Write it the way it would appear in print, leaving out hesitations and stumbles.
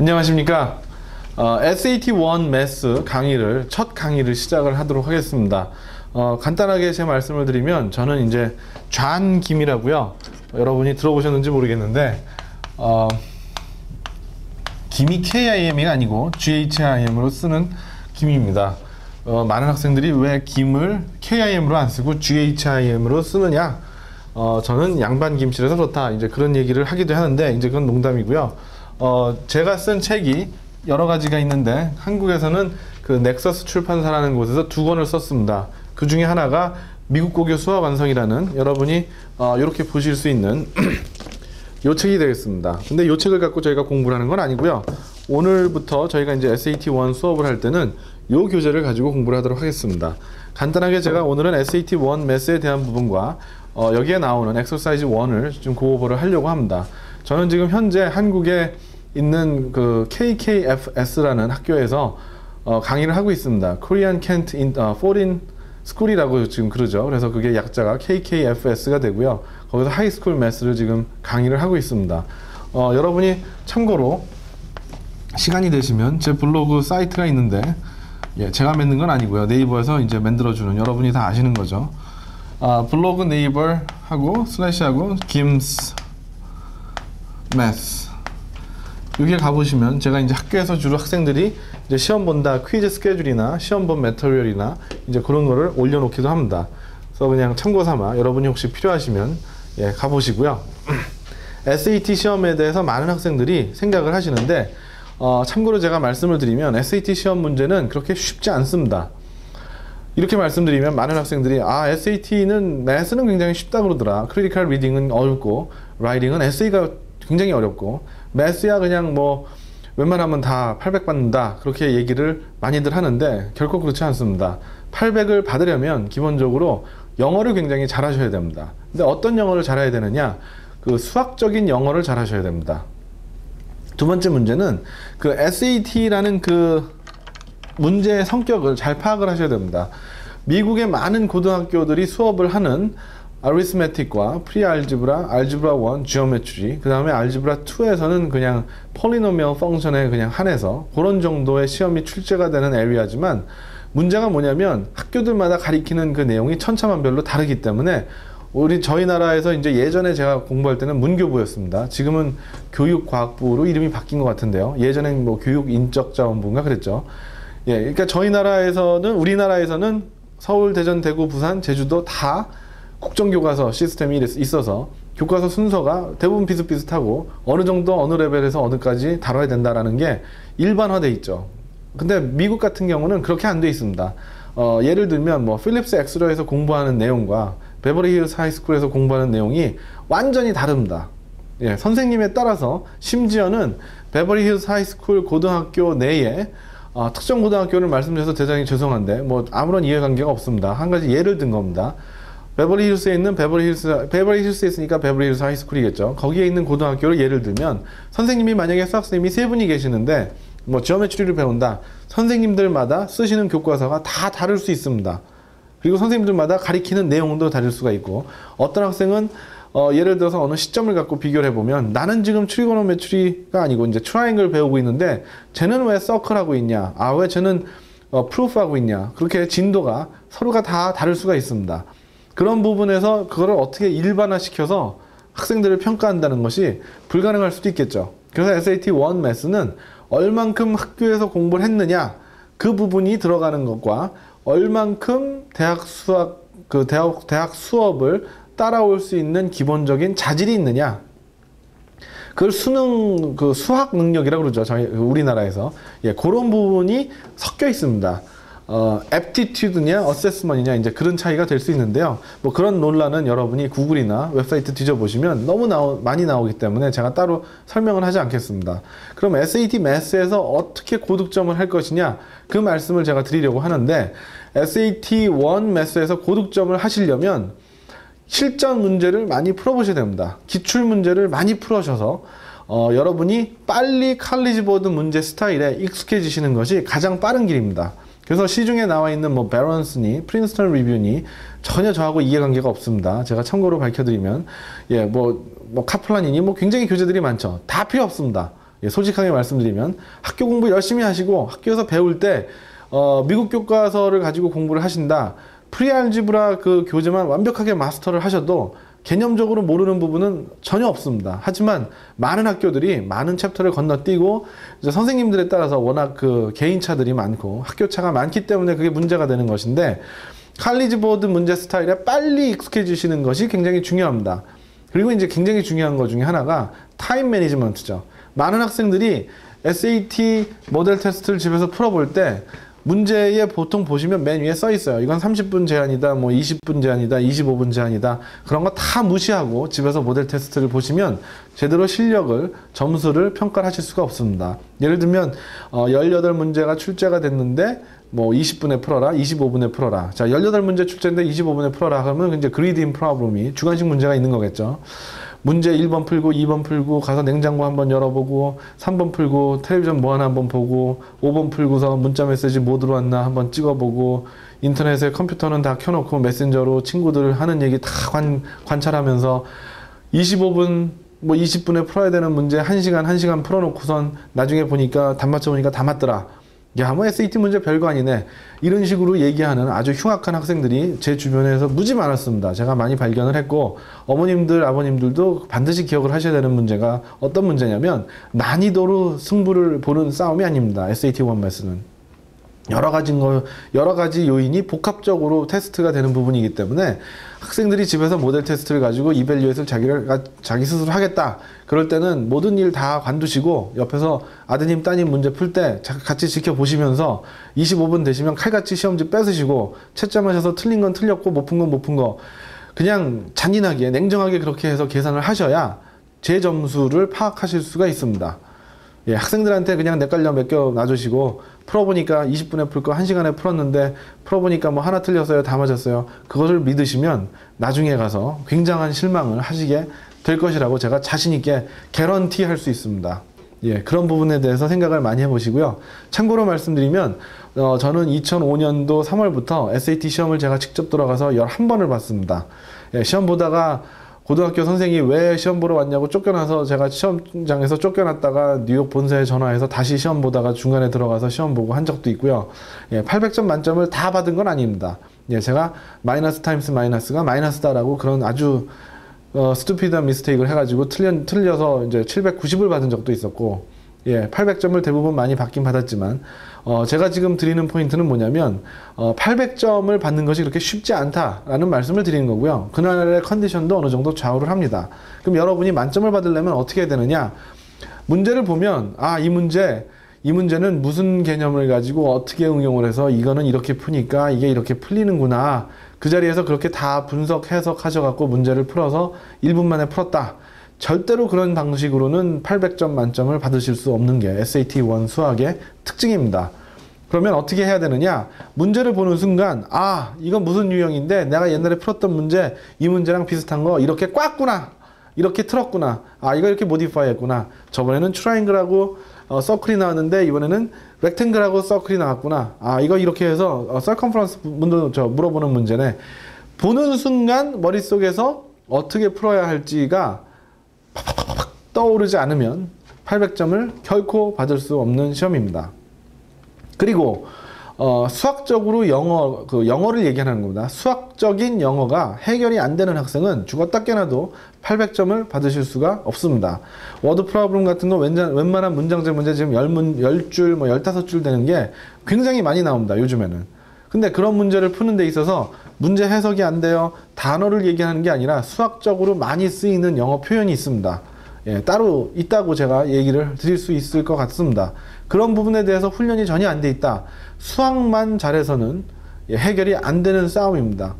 안녕하십니까. SAT1 매스 강의를 첫 강의를 시작을 하도록 하겠습니다. 간단하게 제 말씀을 드리면 저는 이제 존 김이라고요. 여러분이 들어보셨는지 모르겠는데 김이 KIM이 아니고 GHIM으로 쓰는 김입니다. 많은 학생들이 왜 김을 KIM으로 안 쓰고 GHIM으로 쓰느냐, 저는 양반 김치라서 그렇다, 이제 그런 얘기를 하기도 하는데, 이제 그건 농담이고요. 제가 쓴 책이 여러 가지가 있는데, 한국에서는 그 넥서스 출판사라는 곳에서 2권을 썼습니다. 그 중에 하나가 미국 고교 수학 완성이라는, 여러분이 이렇게 보실 수 있는 요 책이 되겠습니다. 근데 요 책을 갖고 저희가 공부를 하는 건 아니고요. 오늘부터 저희가 이제 SAT1 수업을 할 때는 요 교재를 가지고 공부를 하도록 하겠습니다. 간단하게 제가 오늘은 SAT1 매스에 대한 부분과 여기에 나오는 엑서사이즈 1을 좀 고오버를 하려고 합니다. 저는 지금 현재 한국에 있는 그 KKFS라는 학교에서 강의를 하고 있습니다. Korean Can't Foreign School이라고 지금 그러죠. 그래서 그게 약자가 KKFS가 되고요. 거기서 하이스쿨 매스를 지금 강의를 하고 있습니다. 여러분이 참고로 시간이 되시면 제 블로그 사이트가 있는데, 제가 만든 건 아니고요. 네이버에서 이제 만들어주는, 여러분이 다 아시는 거죠. 블로그 네이버 하고 슬래시하고 김스 매스, 여기에 가보시면 제가 이제 학교에서 주로 학생들이 이제 시험 본다 퀴즈 스케줄이나 시험 본 매터리얼이나 이제 그런 거를 올려놓기도 합니다. 그래서 그냥 참고 삼아 여러분이 혹시 필요하시면 가보시고요. SAT 시험에 대해서 많은 학생들이 생각을 하시는데, 참고로 제가 말씀을 드리면 SAT 시험 문제는 그렇게 쉽지 않습니다. 이렇게 말씀드리면 많은 학생들이 SAT는 매스는 굉장히 쉽다 그러더라, 크리티컬 리딩은 어렵고 라이팅은 에세이가 굉장히 어렵고 매스야 그냥 뭐 웬만하면 다 800 받는다, 그렇게 얘기를 많이들 하는데 결코 그렇지 않습니다. 800을 받으려면 기본적으로 영어를 굉장히 잘하셔야 됩니다. 근데 어떤 영어를 잘해야 되느냐, 그 수학적인 영어를 잘하셔야 됩니다. 두 번째 문제는 그 SAT라는 그 문제의 성격을 잘 파악을 하셔야 됩니다. 미국의 많은 고등학교들이 수업을 하는 아리스메틱과 프리알지브라, 알지브라 1, 지오메트리, 그 다음에 알지브라 2에서는 그냥 폴리노미얼 펑션에 그냥 한해서 그런 정도의 시험이 출제가 되는 에리아지만, 문제가 뭐냐면 학교들마다 가리키는 그 내용이 천차만별로 다르기 때문에 저희 나라에서 이제 예전에 제가 공부할 때는 문교부였습니다. 지금은 교육과학부로 이름이 바뀐 것 같은데요. 예전엔 뭐 교육인적자원부인가 그랬죠. 그러니까 저희 나라에서는, 우리나라에서는 서울, 대전, 대구, 부산, 제주도 다 국정교과서 시스템이 있어서 교과서 순서가 대부분 비슷비슷하고 어느 정도 어느 레벨에서 어느까지 다뤄야 된다라는 게 일반화돼 있죠. 근데 미국 같은 경우는 그렇게 안 돼 있습니다. 예를 들면 뭐 필립스 엑스러에서 공부하는 내용과 베버리 힐스 하이스쿨에서 공부하는 내용이 완전히 다릅니다. 선생님에 따라서, 심지어는 베버리 힐스 하이스쿨 고등학교 내에 특정 고등학교를 말씀드려서 대단히 죄송한데 뭐 아무런 이해관계가 없습니다. 한 가지 예를 든 겁니다. 베버리 힐스에 있는 베버리 힐스에 있으니까 베버리 힐스 하이스쿨이겠죠. 거기에 있는 고등학교를 예를 들면, 선생님이 만약에 수학 선생님이 3분이 계시는데 뭐 지오메트리를 배운다. 선생님들마다 쓰시는 교과서가 다 다를 수 있습니다. 그리고 선생님들마다 가리키는 내용도 다를 수가 있고, 어떤 학생은 예를 들어서 어느 시점을 갖고 비교를 해보면, 나는 지금 트리고노메트리가 아니고 이제 트라이앵글 배우고 있는데 쟤는 왜 서클 하고 있냐, 왜 쟤는 프루프 하고 있냐, 그렇게 진도가 서로가 다 다를 수가 있습니다. 그런 부분에서 그거를 어떻게 일반화시켜서 학생들을 평가한다는 것이 불가능할 수도 있겠죠. 그래서 SAT1 매스는 얼만큼 학교에서 공부를 했느냐, 그 부분이 들어가는 것과 얼만큼 대학 수업을 따라올 수 있는 기본적인 자질이 있느냐, 그걸 수학 능력이라고 그러죠. 저희 우리나라에서. 그런 부분이 섞여 있습니다. aptitude냐 assessment이냐 이제 그런 차이가 될 수 있는데요. 뭐 그런 논란은 여러분이 구글이나 웹사이트 뒤져보시면 너무 많이 나오기 때문에 제가 따로 설명을 하지 않겠습니다. 그럼 SAT 매스에서 어떻게 고득점을 할 것이냐 그 말씀을 제가 드리려고 하는데, SAT 1 매스에서 고득점을 하시려면 실전 문제를 많이 풀어보셔야 됩니다. 기출 문제를 많이 풀으셔서 여러분이 빨리 칼리지 보드 문제 스타일에 익숙해지시는 것이 가장 빠른 길입니다. 그래서 시중에 나와 있는 뭐 베런스니 프린스턴 리뷰니 전혀 저하고 이해관계가 없습니다. 제가 참고로 밝혀드리면 뭐 카플란이니 뭐 굉장히 교재들이 많죠. 다 필요 없습니다. 솔직하게 말씀드리면 학교 공부 열심히 하시고 학교에서 배울 때 미국 교과서를 가지고 공부를 하신다. 프리알지브라 그 교재만 완벽하게 마스터를 하셔도 개념적으로 모르는 부분은 전혀 없습니다. 하지만 많은 학교들이 많은 챕터를 건너뛰고 이제 선생님들에 따라서 워낙 그 개인차들이 많고 학교차가 많기 때문에 그게 문제가 되는 것인데, 칼리지 보드 문제 스타일에 빨리 익숙해지시는 것이 굉장히 중요합니다. 그리고 이제 굉장히 중요한 것 중에 하나가 타임 매니지먼트죠. 많은 학생들이 SAT 모델 테스트를 집에서 풀어볼 때 문제에 보통 보시면 맨 위에 써 있어요. 이건 30분 제한이다, 뭐 20분 제한이다, 25분 제한이다. 그런 거 다 무시하고 집에서 모델 테스트를 보시면 제대로 실력을, 점수를 평가를 하실 수가 없습니다. 예를 들면 18문제가 출제가 됐는데 뭐 20분에 풀어라, 25분에 풀어라. 자, 18문제 출제인데 25분에 풀어라 하면 이제 그리딩 프로블럼이 주관식 문제가 있는 거겠죠. 문제 1번 풀고 2번 풀고 가서 냉장고 한번 열어보고 3번 풀고 텔레비전 뭐 하나 한번 보고 5번 풀고서 문자 메시지 뭐 들어왔나 한번 찍어보고 인터넷에 컴퓨터는 다 켜놓고 메신저로 친구들 하는 얘기 다 관찰하면서 25분 뭐 20분에 풀어야 되는 문제 1시간 풀어놓고선 나중에 보니까 답 맞춰보니까 다 맞더라. 야, 뭐 SAT 문제 별거 아니네. 이런 식으로 얘기하는 아주 흉악한 학생들이 제 주변에서 무지 많았습니다. 제가 많이 발견을 했고, 어머님들, 아버님들도 반드시 기억을 하셔야 되는 문제가 어떤 문제냐면 난이도로 승부를 보는 싸움이 아닙니다. SAT 1 매스는. 여러 가지 요인이 복합적으로 테스트가 되는 부분이기 때문에 학생들이 집에서 모델 테스트를 가지고 이밸류에이트를 자기 스스로 하겠다. 그럴 때는 모든 일 다 관두시고 옆에서 아드님, 따님 문제 풀 때 같이 지켜보시면서 25분 되시면 칼같이 시험지 뺏으시고 채점하셔서 틀린 건 틀렸고 못 푼 건 못 푼 거 그냥 잔인하게 냉정하게 그렇게 해서 계산을 하셔야 제 점수를 파악하실 수가 있습니다. 예, 학생들한테 그냥 넷갈려 맡겨 놔주시고 풀어보니까 20분에 풀 거 1시간에 풀었는데 풀어보니까 뭐 하나 틀렸어요, 다 맞았어요. 그것을 믿으시면 나중에 가서 굉장한 실망을 하시게 될 것이라고 제가 자신있게 개런티 할 수 있습니다. 예, 그런 부분에 대해서 생각을 많이 해보시고요. 참고로 말씀드리면 저는 2005년도 3월부터 SAT 시험을 제가 직접 들어가서 11번을 봤습니다. 예, 시험 보다가 고등학교 선생이 왜 시험 보러 왔냐고 쫓겨나서 제가 시험장에서 쫓겨났다가 뉴욕 본사에 전화해서 다시 시험 보다가 중간에 들어가서 시험 보고 한 적도 있고요. 예, 800점 만점을 다 받은 건 아닙니다. 예, 제가 마이너스 타임스 마이너스가 마이너스다라고 그런 아주 스투피드한 미스테이크를 해가지고 틀려서 이제 790을 받은 적도 있었고, 예, 800점을 대부분 많이 받긴 받았지만 제가 지금 드리는 포인트는 뭐냐면 800점을 받는 것이 그렇게 쉽지 않다라는 말씀을 드리는 거고요. 그날의 컨디션도 어느 정도 좌우를 합니다. 그럼 여러분이 만점을 받으려면 어떻게 해야 되느냐? 문제를 보면 이 문제는 무슨 개념을 가지고 어떻게 응용을 해서 이거는 이렇게 푸니까 이게 이렇게 풀리는구나. 그 자리에서 그렇게 다 분석, 해석하셔갖고 문제를 풀어서 1분 만에 풀었다. 절대로 그런 방식으로는 800점 만점을 받으실 수 없는 게 SAT 1 수학의 특징입니다. 그러면 어떻게 해야 되느냐? 문제를 보는 순간 이건 무슨 유형인데 내가 옛날에 풀었던 문제 이 문제랑 비슷한 거 이렇게 꽉구나, 이렇게 틀었구나, 이거 이렇게 모디파이 했구나, 저번에는 트라이앵글하고 서클이 나왔는데 이번에는 렉탱글하고 서클이 나왔구나, 이거 이렇게 해서 서컴퍼런스 물어보는 문제네. 보는 순간 머릿속에서 어떻게 풀어야 할지가 팍팍팍 떠오르지 않으면 800점을 결코 받을 수 없는 시험입니다. 그리고 수학적으로 영어를 얘기하는 겁니다. 수학적인 영어가 해결이 안 되는 학생은 죽었다 깨나도 800점을 받으실 수가 없습니다. 워드 프로블럼 같은 거 웬만한 문장제 문제 지금 10줄, 15줄 되는 게 굉장히 많이 나옵니다. 요즘에는. 근데 그런 문제를 푸는 데 있어서 문제 해석이 안 돼요. 단어를 얘기하는 게 아니라 수학적으로 많이 쓰이는 영어 표현이 있습니다. 따로 있다고 제가 얘기를 드릴 수 있을 것 같습니다. 그런 부분에 대해서 훈련이 전혀 안 돼 있다. 수학만 잘해서는 해결이 안 되는 싸움입니다.